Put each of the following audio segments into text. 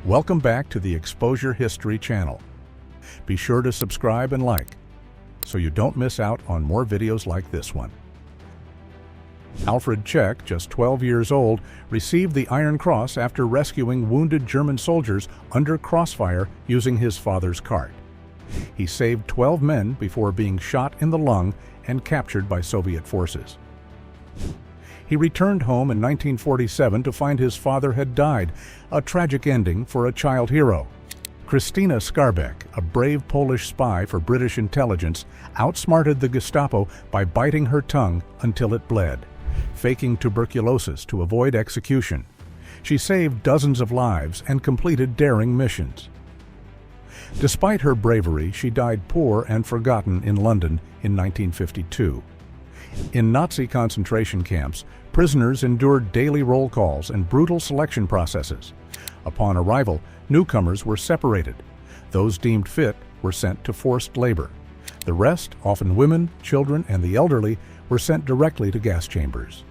Welcome back to the Exposure History channel. Be sure to subscribe and like, so you don't miss out on more videos like this one. Alfred Czech, just 12 years old, received the Iron Cross after rescuing wounded German soldiers under crossfire using his father's cart. He saved 12 men before being shot in the lung and captured by Soviet forces. He returned home in 1947 to find his father had died, a tragic ending for a child hero. Krystyna Skarbek, a brave Polish spy for British intelligence, outsmarted the Gestapo by biting her tongue until it bled, faking tuberculosis to avoid execution. She saved dozens of lives and completed daring missions. Despite her bravery, she died poor and forgotten in London in 1952. In Nazi concentration camps, prisoners endured daily roll calls and brutal selection processes. Upon arrival, newcomers were separated. Those deemed fit were sent to forced labor. The rest, often women, children, and the elderly, were sent directly to gas chambers.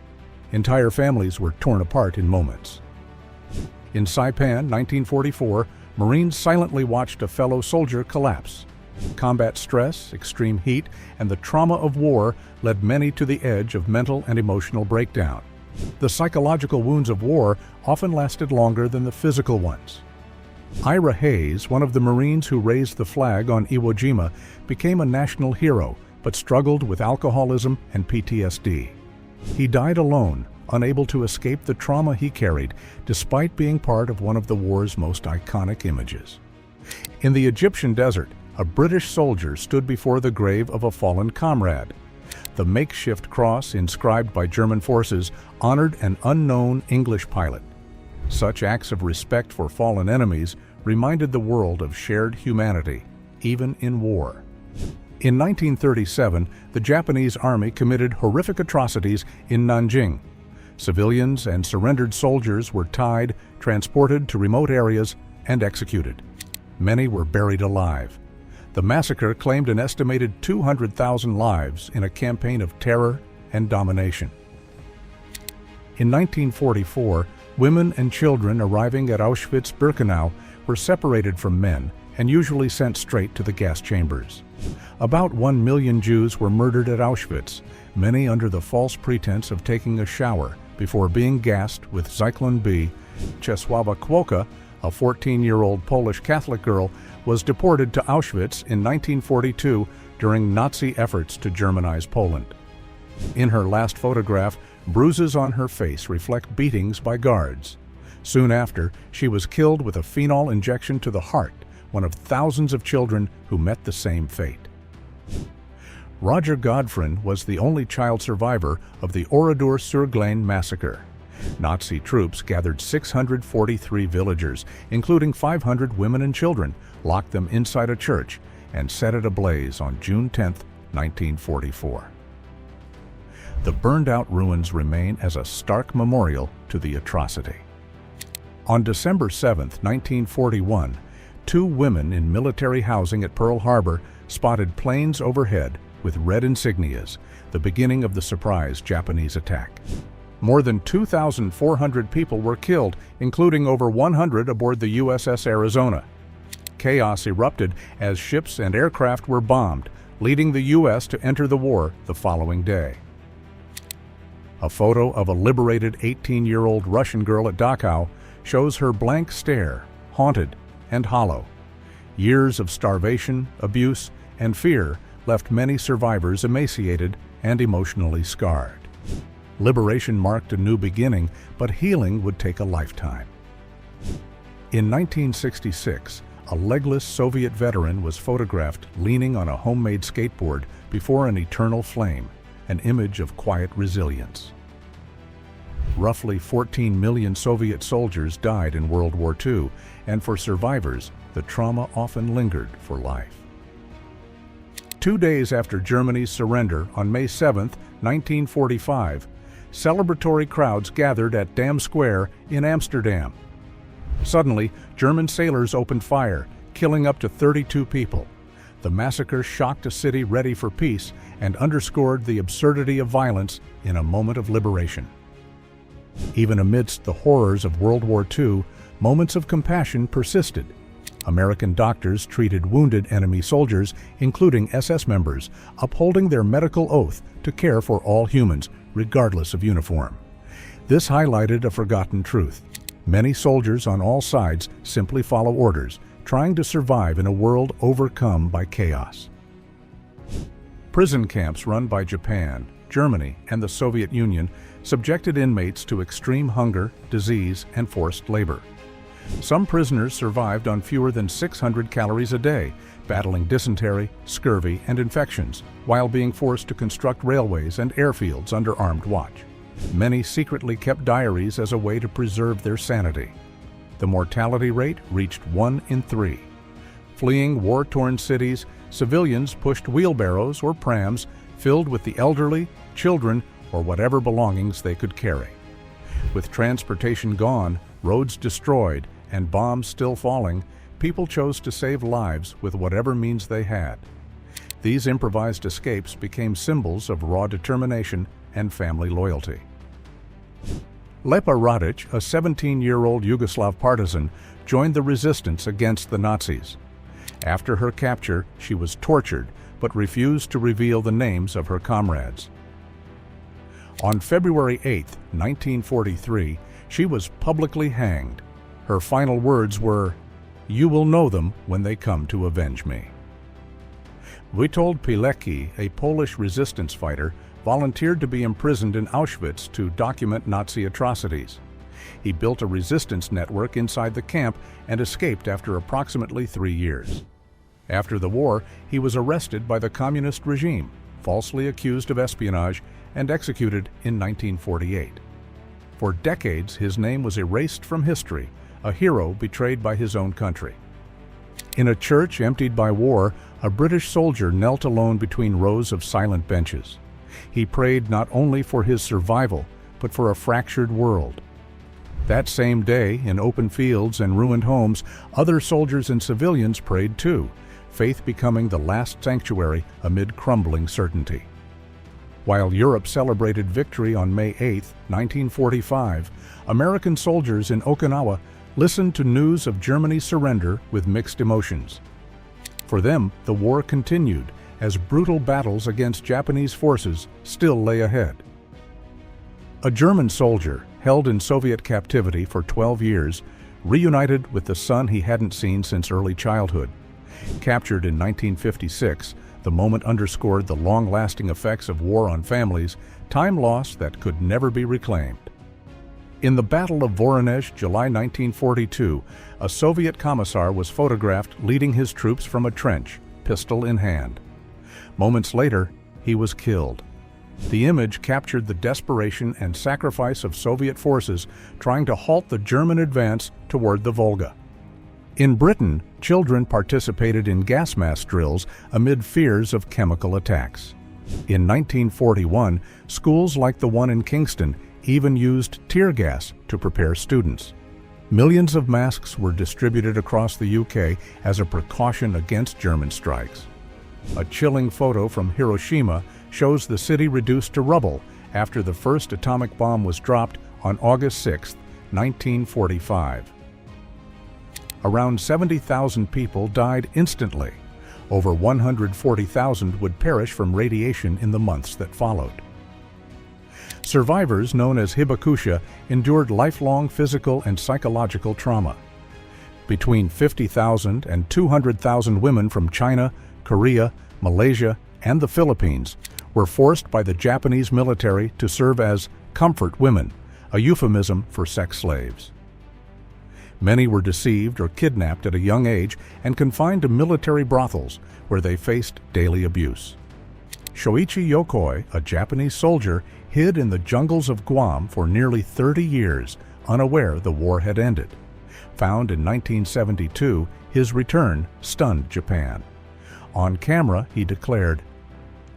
Entire families were torn apart in moments. In Saipan, 1944, Marines silently watched a fellow soldier collapse. Combat stress, extreme heat, and the trauma of war led many to the edge of mental and emotional breakdown. The psychological wounds of war often lasted longer than the physical ones. Ira Hayes, one of the Marines who raised the flag on Iwo Jima, became a national hero, but struggled with alcoholism and PTSD. He died alone, unable to escape the trauma he carried, despite being part of one of the war's most iconic images. In the Egyptian desert, a British soldier stood before the grave of a fallen comrade. The makeshift cross, inscribed by German forces, honored an unknown English pilot. Such acts of respect for fallen enemies reminded the world of shared humanity, even in war. In 1937, the Japanese army committed horrific atrocities in Nanjing. Civilians and surrendered soldiers were tied, transported to remote areas, and executed. Many were buried alive. The massacre claimed an estimated 200,000 lives in a campaign of terror and domination. In 1944, women and children arriving at Auschwitz-Birkenau were separated from men and usually sent straight to the gas chambers. About 1 million Jews were murdered at Auschwitz, many under the false pretense of taking a shower before being gassed with Zyklon B. Czesława Kwoka, a 14-year-old Polish Catholic girl, was deported to Auschwitz in 1942 during Nazi efforts to Germanize Poland. In her last photograph, bruises on her face reflect beatings by guards. Soon after, she was killed with a phenol injection to the heart, one of thousands of children who met the same fate. Roger Godfrin was the only child survivor of the Oradour-sur-Glane massacre. Nazi troops gathered 643 villagers, including 500 women and children, locked them inside a church, and set it ablaze on June 10, 1944. The burned-out ruins remain as a stark memorial to the atrocity. On December 7, 1941, 2 women in military housing at Pearl Harbor spotted planes overhead with red insignias, the beginning of the surprise Japanese attack. More than 2,400 people were killed, including over 100 aboard the USS Arizona. Chaos erupted as ships and aircraft were bombed, leading the U.S. to enter the war the following day. A photo of a liberated 18-year-old Russian girl at Dachau shows her blank stare, haunted and hollow. Years of starvation, abuse, and fear left many survivors emaciated and emotionally scarred. Liberation marked a new beginning, but healing would take a lifetime. In 1966, a legless Soviet veteran was photographed leaning on a homemade skateboard before an eternal flame, an image of quiet resilience. Roughly 14 million Soviet soldiers died in World War II, and for survivors, the trauma often lingered for life. 2 days after Germany's surrender on May 7, 1945, celebratory crowds gathered at Dam Square in Amsterdam. Suddenly, German sailors opened fire, killing up to 32 people. The massacre shocked a city ready for peace and underscored the absurdity of violence in a moment of liberation. Even amidst the horrors of World War II, moments of compassion persisted. American doctors treated wounded enemy soldiers, including SS members, upholding their medical oath to care for all humans, regardless of uniform. This highlighted a forgotten truth. Many soldiers on all sides simply follow orders, trying to survive in a world overcome by chaos. Prison camps run by Japan, Germany, and the Soviet Union subjected inmates to extreme hunger, disease, and forced labor. Some prisoners survived on fewer than 600 calories a day, battling dysentery, scurvy, and infections, while being forced to construct railways and airfields under armed watch. Many secretly kept diaries as a way to preserve their sanity. The mortality rate reached 1 in 3. Fleeing war-torn cities, civilians pushed wheelbarrows or prams filled with the elderly, children, or whatever belongings they could carry. With transportation gone, roads destroyed, and bombs still falling, people chose to save lives with whatever means they had. These improvised escapes became symbols of raw determination and family loyalty. Lepa Radić, a 17-year-old Yugoslav partisan, joined the resistance against the Nazis. After her capture, she was tortured, but refused to reveal the names of her comrades. On February 8, 1943, she was publicly hanged. Her final words were, "You will know them when they come to avenge me." Witold Pilecki, a Polish resistance fighter, volunteered to be imprisoned in Auschwitz to document Nazi atrocities. He built a resistance network inside the camp and escaped after approximately 3 years. After the war, he was arrested by the communist regime, falsely accused of espionage, and executed in 1948. For decades, his name was erased from history, a hero betrayed by his own country. In a church emptied by war, a British soldier knelt alone between rows of silent benches. He prayed not only for his survival, but for a fractured world. That same day, in open fields and ruined homes, other soldiers and civilians prayed too, faith becoming the last sanctuary amid crumbling certainty. While Europe celebrated victory on May 8, 1945, American soldiers in Okinawa listened to news of Germany's surrender with mixed emotions. For them, the war continued, as brutal battles against Japanese forces still lay ahead. A German soldier, held in Soviet captivity for 12 years, reunited with the son he hadn't seen since early childhood. Captured in 1956, the moment underscored the long-lasting effects of war on families, time lost that could never be reclaimed. In the Battle of Voronezh, July 1942, a Soviet commissar was photographed leading his troops from a trench, pistol in hand. Moments later, he was killed. The image captured the desperation and sacrifice of Soviet forces trying to halt the German advance toward the Volga. In Britain, children participated in gas mask drills amid fears of chemical attacks. In 1941, schools like the one in Kingston even used tear gas to prepare students. Millions of masks were distributed across the UK as a precaution against German strikes. A chilling photo from Hiroshima shows the city reduced to rubble after the first atomic bomb was dropped on August 6, 1945. Around 70,000 people died instantly. Over 140,000 would perish from radiation in the months that followed. Survivors, known as hibakusha, endured lifelong physical and psychological trauma. Between 50,000 and 200,000 women from China, Korea, Malaysia, and the Philippines were forced by the Japanese military to serve as comfort women, a euphemism for sex slaves. Many were deceived or kidnapped at a young age and confined to military brothels, where they faced daily abuse. Shoichi Yokoi, a Japanese soldier, hid in the jungles of Guam for nearly 30 years, unaware the war had ended. Found in 1972, his return stunned Japan. On camera, he declared,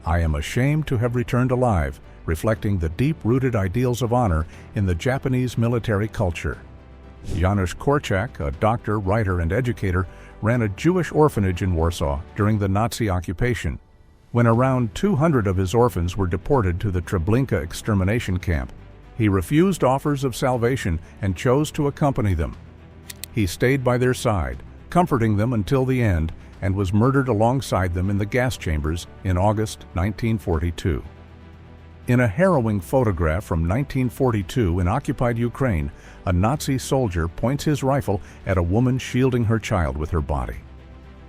"I am ashamed to have returned alive," reflecting the deep-rooted ideals of honor in the Japanese military culture. Janusz Korczak, a doctor, writer, and educator, ran a Jewish orphanage in Warsaw during the Nazi occupation. When around 200 of his orphans were deported to the Treblinka extermination camp, he refused offers of salvation and chose to accompany them. He stayed by their side, comforting them until the end, and was murdered alongside them in the gas chambers in August 1942. In a harrowing photograph from 1942 in occupied Ukraine, a Nazi soldier points his rifle at a woman shielding her child with her body.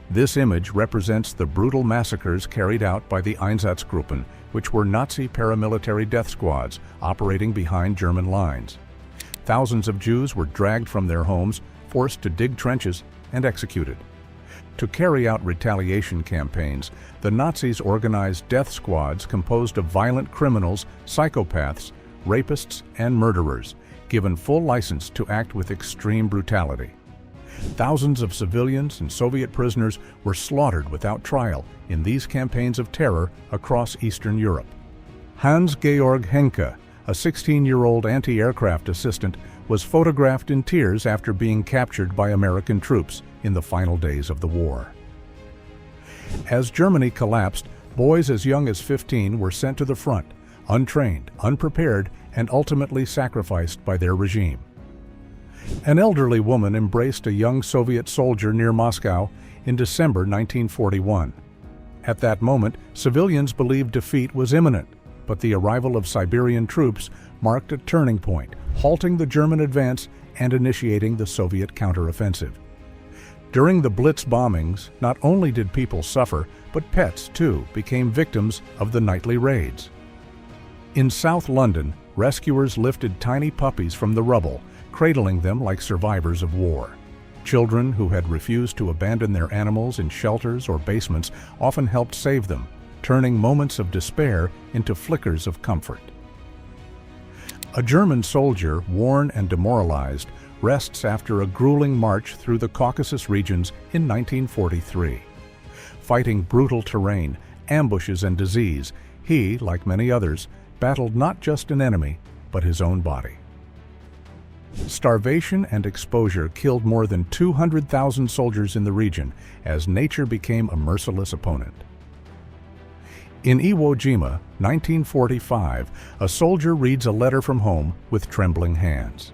This image represents the brutal massacres carried out by the Einsatzgruppen, which were Nazi paramilitary death squads operating behind German lines. Thousands of Jews were dragged from their homes, forced to dig trenches, and executed. To carry out retaliation campaigns, the Nazis organized death squads composed of violent criminals, psychopaths, rapists, and murderers, given full license to act with extreme brutality. Thousands of civilians and Soviet prisoners were slaughtered without trial in these campaigns of terror across Eastern Europe. Hans-Georg Henke, a 16-year-old anti-aircraft assistant, was photographed in tears after being captured by American troops in the final days of the war. As Germany collapsed, boys as young as 15 were sent to the front, untrained, unprepared, and ultimately sacrificed by their regime. An elderly woman embraced a young Soviet soldier near Moscow in December 1941. At that moment, civilians believed defeat was imminent, but the arrival of Siberian troops marked a turning point, halting the German advance and initiating the Soviet counteroffensive. During the Blitz bombings, not only did people suffer, but pets, too, became victims of the nightly raids. In South London, rescuers lifted tiny puppies from the rubble, cradling them like survivors of war. Children who had refused to abandon their animals in shelters or basements often helped save them, turning moments of despair into flickers of comfort. A German soldier, worn and demoralized, rests after a grueling march through the Caucasus regions in 1943. Fighting brutal terrain, ambushes, and disease, he, like many others, battled not just an enemy, but his own body. Starvation and exposure killed more than 200,000 soldiers in the region as nature became a merciless opponent. In Iwo Jima, 1945, a soldier reads a letter from home with trembling hands.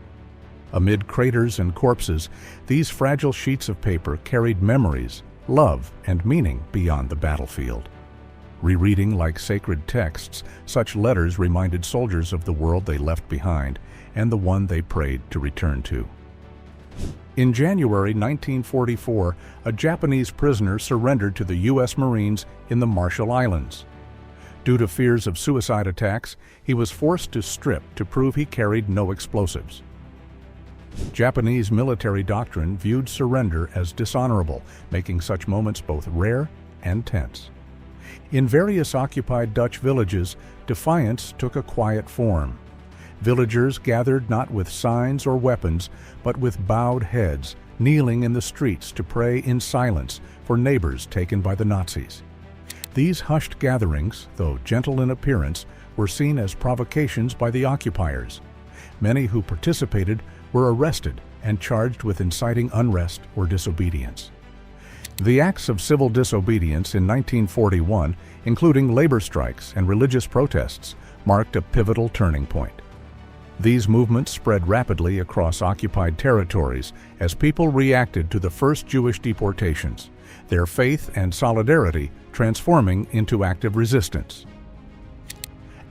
Amid craters and corpses, these fragile sheets of paper carried memories, love, and meaning beyond the battlefield. Rereading like sacred texts, such letters reminded soldiers of the world they left behind and the one they prayed to return to. In January 1944, a Japanese prisoner surrendered to the U.S. Marines in the Marshall Islands. Due to fears of suicide attacks, he was forced to strip to prove he carried no explosives. Japanese military doctrine viewed surrender as dishonorable, making such moments both rare and tense. In various occupied Dutch villages, defiance took a quiet form. Villagers gathered not with signs or weapons, but with bowed heads, kneeling in the streets to pray in silence for neighbors taken by the Nazis. These hushed gatherings, though gentle in appearance, were seen as provocations by the occupiers. Many who participated were arrested and charged with inciting unrest or disobedience. The acts of civil disobedience in 1941, including labor strikes and religious protests, marked a pivotal turning point. These movements spread rapidly across occupied territories as people reacted to the first Jewish deportations, their faith and solidarity transforming into active resistance.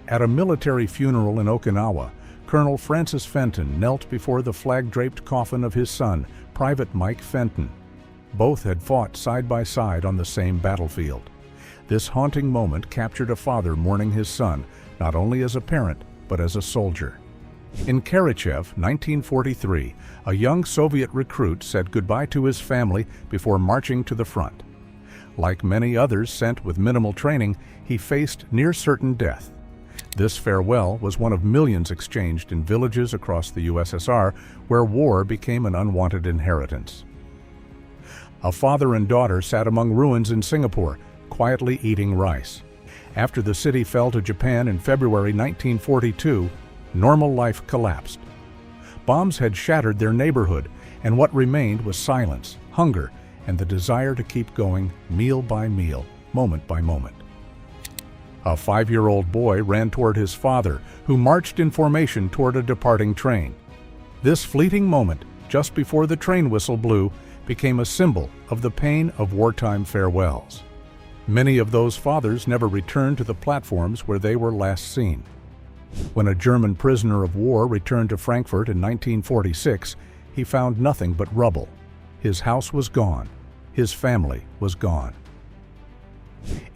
At a military funeral in Okinawa, Colonel Francis Fenton knelt before the flag-draped coffin of his son, Private Mike Fenton. Both had fought side by side on the same battlefield. This haunting moment captured a father mourning his son, not only as a parent, but as a soldier. In Karachev, 1943, a young Soviet recruit said goodbye to his family before marching to the front. Like many others sent with minimal training, he faced near-certain death. This farewell was one of millions exchanged in villages across the USSR where war became an unwanted inheritance. A father and daughter sat among ruins in Singapore, quietly eating rice. After the city fell to Japan in February 1942, normal life collapsed. Bombs had shattered their neighborhood, and what remained was silence, hunger, and the desire to keep going meal by meal, moment by moment. A 5-year-old boy ran toward his father, who marched in formation toward a departing train. This fleeting moment just before the train whistle blew, became a symbol of the pain of wartime farewells. Many of those fathers never returned to the platforms where they were last seen. When a German prisoner of war returned to Frankfurt in 1946, he found nothing but rubble. His house was gone. His family was gone.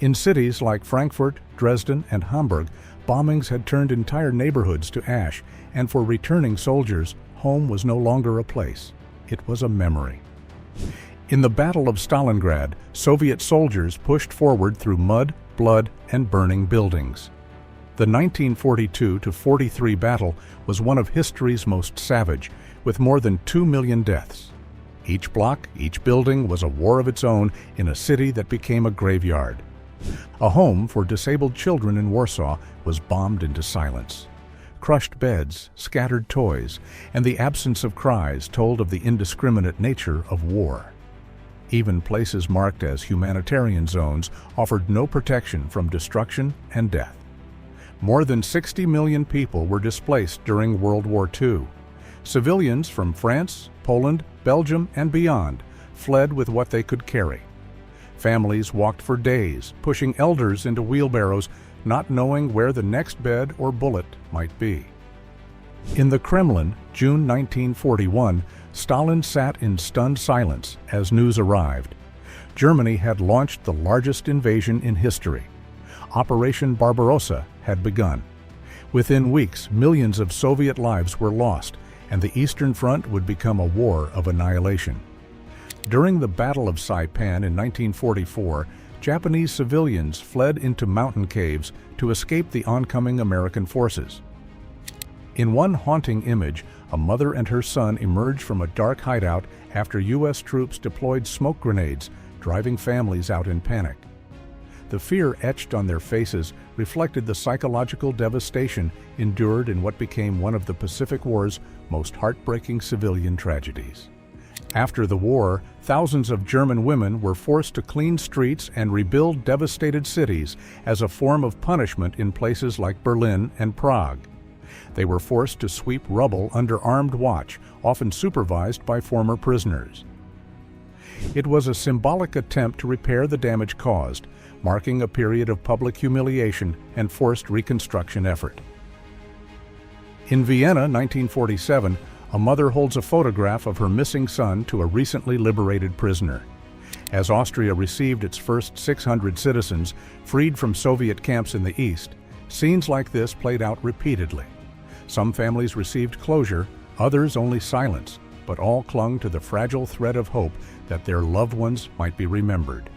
In cities like Frankfurt, Dresden, and Hamburg, bombings had turned entire neighborhoods to ash, and for returning soldiers, home was no longer a place. It was a memory. In the Battle of Stalingrad, Soviet soldiers pushed forward through mud, blood, and burning buildings. The 1942-43 battle was one of history's most savage, with more than 2 million deaths. Each block, each building was a war of its own in a city that became a graveyard. A home for disabled children in Warsaw was bombed into silence. Crushed beds, scattered toys, and the absence of cries told of the indiscriminate nature of war. Even places marked as humanitarian zones offered no protection from destruction and death. More than 60 million people were displaced during World War II. Civilians from France, Poland, Belgium, and beyond fled with what they could carry. Families walked for days, pushing elders into wheelbarrows, not knowing where the next bed or bullet might be. In the Kremlin, June 1941, Stalin sat in stunned silence as news arrived. Germany had launched the largest invasion in history. Operation Barbarossa had begun. Within weeks, millions of Soviet lives were lost, and the Eastern Front would become a war of annihilation. During the Battle of Saipan in 1944, Japanese civilians fled into mountain caves to escape the oncoming American forces. In one haunting image, a mother and her son emerged from a dark hideout after U.S. troops deployed smoke grenades, driving families out in panic. The fear etched on their faces reflected the psychological devastation endured in what became one of the Pacific War's most heartbreaking civilian tragedies. After the war, thousands of German women were forced to clean streets and rebuild devastated cities as a form of punishment in places like Berlin and Prague. They were forced to sweep rubble under armed watch, often supervised by former prisoners. It was a symbolic attempt to repair the damage caused, marking a period of public humiliation and forced reconstruction effort. In Vienna, 1947, a mother holds a photograph of her missing son to a recently liberated prisoner. As Austria received its first 600 citizens freed from Soviet camps in the East, scenes like this played out repeatedly. Some families received closure, others only silence, but all clung to the fragile thread of hope that their loved ones might be remembered.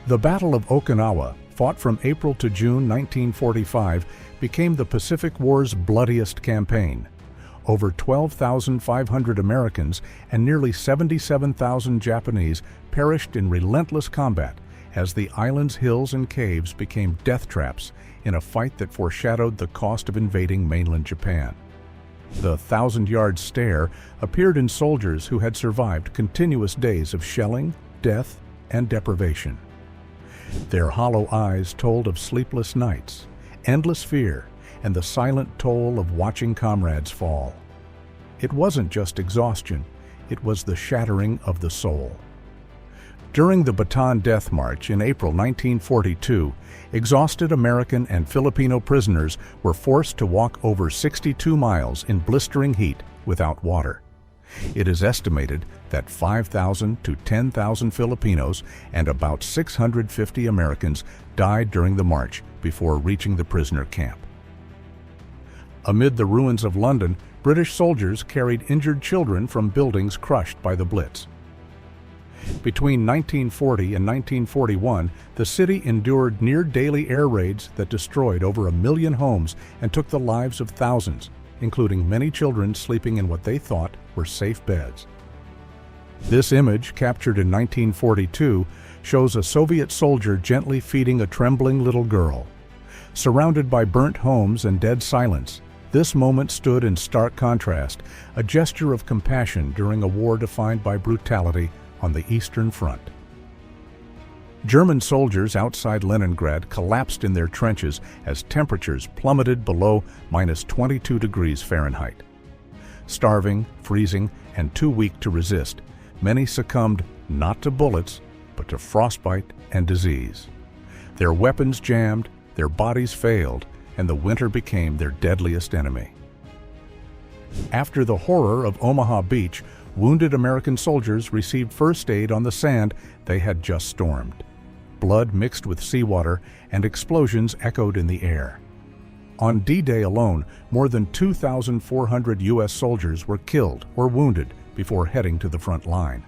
The Battle of Okinawa, fought from April to June 1945, became the Pacific War's bloodiest campaign. Over 12,500 Americans and nearly 77,000 Japanese perished in relentless combat as the island's hills and caves became death traps in a fight that foreshadowed the cost of invading mainland Japan. The 1,000-yard stare appeared in soldiers who had survived continuous days of shelling, death, and deprivation. Their hollow eyes told of sleepless nights, endless fear, and the silent toll of watching comrades fall. It wasn't just exhaustion, it was the shattering of the soul. During the Bataan Death March in April 1942, exhausted American and Filipino prisoners were forced to walk over 62 miles in blistering heat without water. It is estimated that 5,000 to 10,000 Filipinos and about 650 Americans died during the march before reaching the prisoner camp. Amid the ruins of London, British soldiers carried injured children from buildings crushed by the Blitz. Between 1940 and 1941, the city endured near-daily air raids that destroyed over 1 million homes and took the lives of thousands, including many children sleeping in what they thought were safe beds. This image, captured in 1942, shows a Soviet soldier gently feeding a trembling little girl. Surrounded by burnt homes and dead silence, this moment stood in stark contrast, a gesture of compassion during a war defined by brutality on the Eastern Front. German soldiers outside Leningrad collapsed in their trenches as temperatures plummeted below -22 degrees Fahrenheit. starving, freezing, and too weak to resist. Many succumbed not to bullets, but to frostbite and disease. Their weapons jammed, their bodies failed, and the winter became their deadliest enemy. After the horror of Omaha Beach, wounded American soldiers received first aid on the sand they had just stormed. Blood mixed with seawater and explosions echoed in the air. On D-Day alone, more than 2,400 U.S. soldiers were killed or wounded before heading to the front line.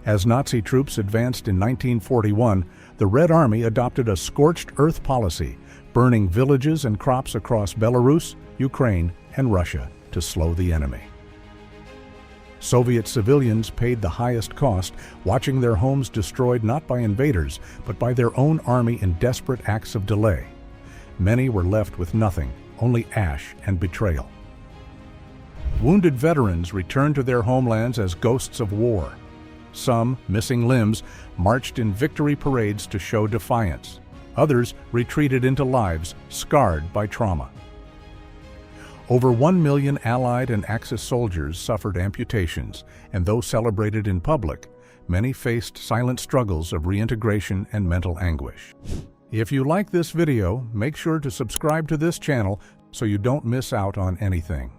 As Nazi troops advanced in 1941, the Red Army adopted a scorched earth policy, burning villages and crops across Belarus, Ukraine, and Russia to slow the enemy. Soviet civilians paid the highest cost, watching their homes destroyed not by invaders, but by their own army in desperate acts of delay. Many were left with nothing, only ash and betrayal. Wounded veterans returned to their homelands as ghosts of war. Some, missing limbs, marched in victory parades to show defiance. Others retreated into lives scarred by trauma. Over 1 million Allied and Axis soldiers suffered amputations, and though celebrated in public, many faced silent struggles of reintegration and mental anguish. If you like this video, make sure to subscribe to this channel so you don't miss out on anything.